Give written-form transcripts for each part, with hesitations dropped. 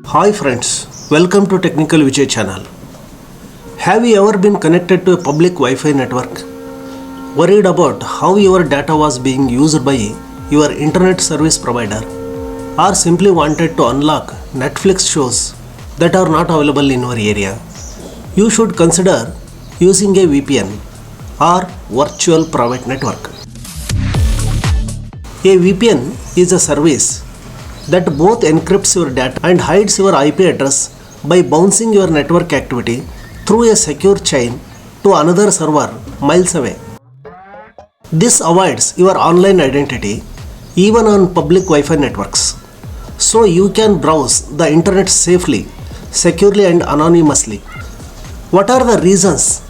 Hi friends, welcome to Technical Vijay channel. Have you ever been connected to a public Wi-Fi network? Worried about how your data was being used by your internet service provider? Or simply wanted to unlock Netflix shows that are not available in your area? You should consider using a VPN or virtual private network. A VPN is a service that both encrypts your data and hides your IP address by bouncing your network activity through a secure chain to another server miles away. This avoids your online identity even on public Wi-Fi networks, so you can browse the internet safely, securely and anonymously. What are the reasons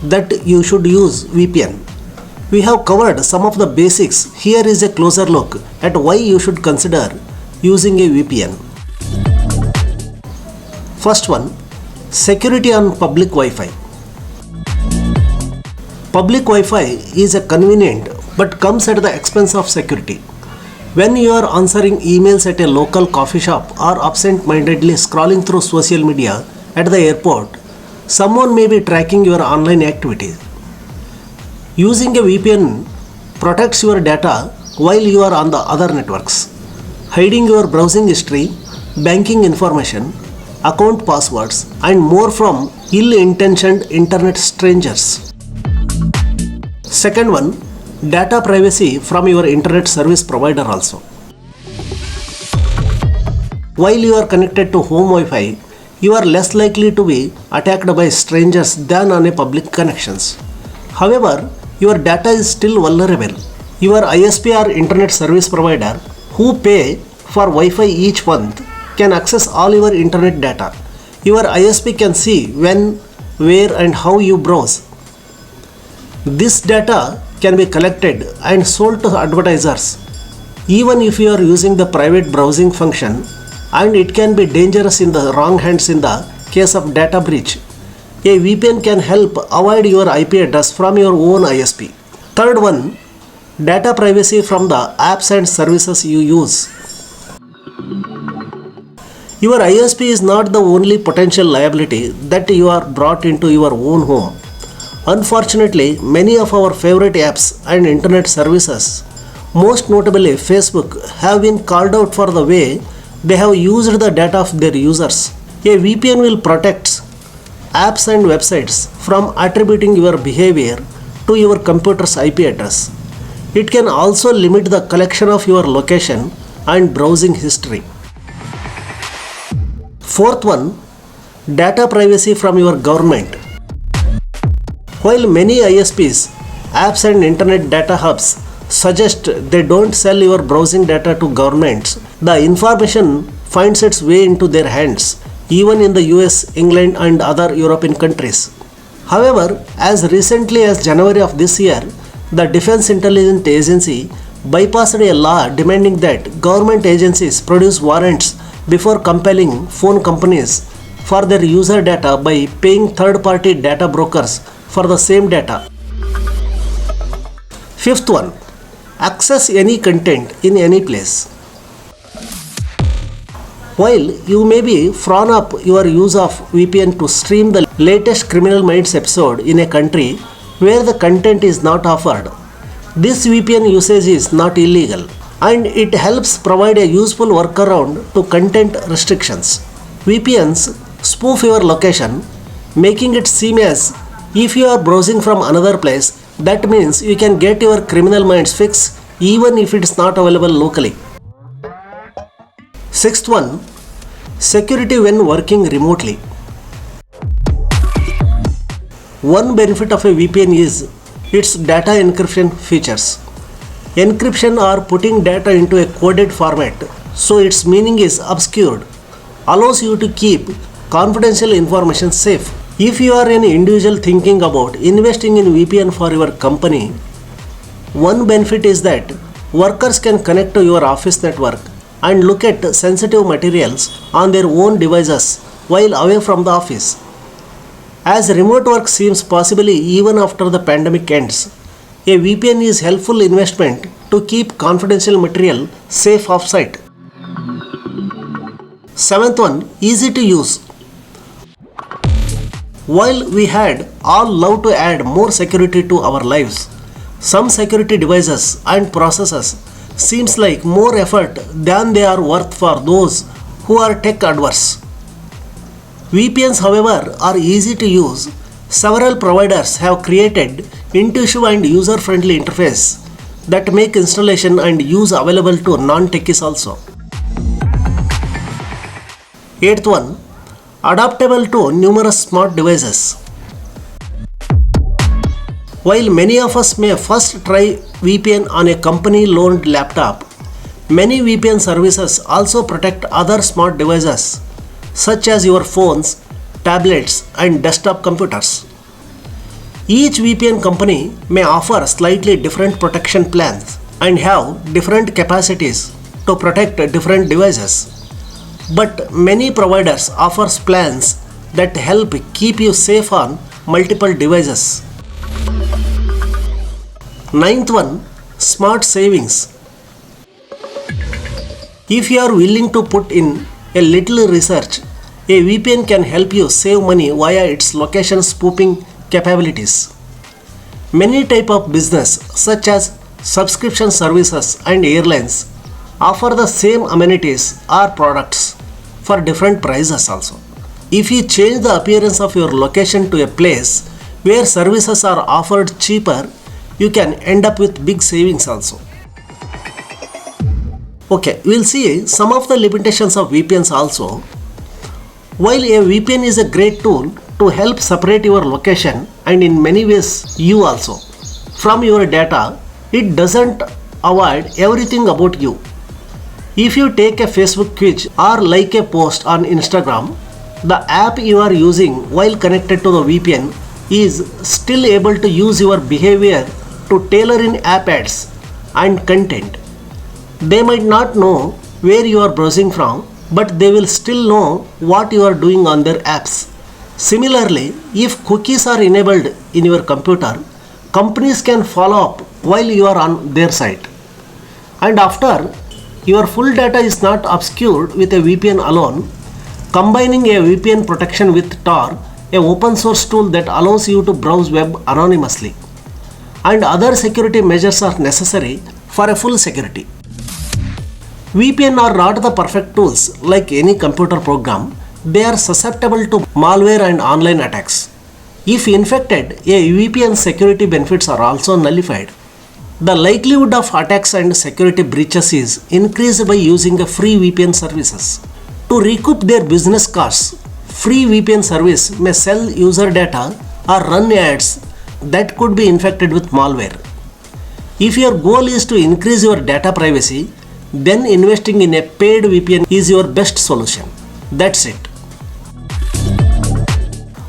that you should use VPN? We have covered some of the basics. Here is a closer look at why you should consider using a VPN. First one, security on public Wi-Fi. Public Wi-Fi is a convenient but comes at the expense of security. When you are answering emails at a local coffee shop or absent-mindedly scrolling through social media at the airport, someone may be tracking your online activities. Using a VPN protects your data while you are on the other networks, hiding your browsing history, banking information, account passwords, and more from ill-intentioned internet strangers. Second one, data privacy from your internet service provider also. While you are connected to home Wi-Fi, you are less likely to be attacked by strangers than on a public connections. However, your data is still vulnerable. Your ISP or internet service provider who pay for Wi-Fi each month can access all your internet data. Your ISP can see when, where and how you browse. This data can be collected and sold to advertisers even if you are using the private browsing function, and it can be dangerous in the wrong hands in the case of data breach. A VPN can help avoid your IP address from your own ISP. Third one, data privacy from the apps and services you use. Your ISP is not the only potential liability that you are brought into your own home. Unfortunately, many of our favorite apps and internet services, most notably Facebook, have been called out for the way they have used the data of their users. A VPN will protect apps and websites from attributing your behavior to your computer's IP address. It can also limit the collection of your location and browsing history. Fourth one, data privacy from your government. While many ISPs, apps and internet data hubs suggest they don't sell your browsing data to governments, the information finds its way into their hands, even in the US, England and other European countries. However, as recently as January of this year, the Defense Intelligence Agency bypassed a law demanding that government agencies produce warrants before compelling phone companies for their user data by paying third-party data brokers for the same data. Fifth one, access any content in any place. While you may be frown up your use of VPN to stream the latest Criminal Minds episode in a country where the content is not offered, this VPN usage is not illegal, and it helps provide a useful workaround to content restrictions. VPNs spoof your location, making it seem as if you are browsing from another place. That means you can get your Criminal Minds fix even if it's not available locally. Sixth one, security when working remotely. One benefit of a VPN is its data encryption features. Encryption or putting data into a coded format so its meaning is obscured allows you to keep confidential information safe. If you are an individual thinking about investing in VPN for your company, one benefit is that workers can connect to your office network and look at sensitive materials on their own devices while away from the office. As remote work seems possible even after the pandemic ends, a VPN is helpful investment to keep confidential material safe off-site. Seventh one, easy to use. While we had all loved to add more security to our lives, some security devices and processes seems like more effort than they are worth for those who are tech adverse. VPNs, however, are easy to use. Several providers have created intuitive and user-friendly interface that make installation and use available to non-techies also. Eighth one, adaptable to numerous smart devices. While many of us may first try VPN on a company-loaned laptop, many VPN services also protect other smart devices such as your phones, tablets, and desktop computers. Each VPN company may offer slightly different protection plans and have different capacities to protect different devices. But many providers offer plans that help keep you safe on multiple devices. Ninth one, smart savings. If you are willing to put in a little research, a VPN can help you save money via its location spoofing capabilities. Many types of business such as subscription services and airlines offer the same amenities or products for different prices also. If you change the appearance of your location to a place where services are offered cheaper, you can end up with big savings also. Okay, we'll see some of the limitations of VPNs also. While a VPN is a great tool to help separate your location and in many ways you also from your data, it doesn't avoid everything about you. If you take a Facebook quiz or like a post on Instagram, the app you are using while connected to the VPN is still able to use your behavior to tailor in app ads and content. They might not know where you are browsing from, but they will still know what you are doing on their apps. Similarly, if cookies are enabled in your computer, companies can follow up while you are on their site. And after, your full data is not obscured with a VPN alone. Combining a VPN protection with Tor, a open source tool that allows you to browse web anonymously, and other security measures are necessary for a full security. VPN are not the perfect tools like any computer program. They are susceptible to malware and online attacks. If infected, a VPN security benefits are also nullified. The likelihood of attacks and security breaches is increased by using a free VPN services. To recoup their business costs, free VPN service may sell user data or run ads that could be infected with malware. If your goal is to increase your data privacy, then investing in a paid VPN is your best solution. That's it.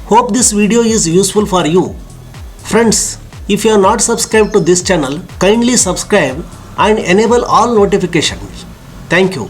Hope this video is useful for you. Friends, if you are not subscribed to this channel, kindly subscribe and enable all notifications. Thank you.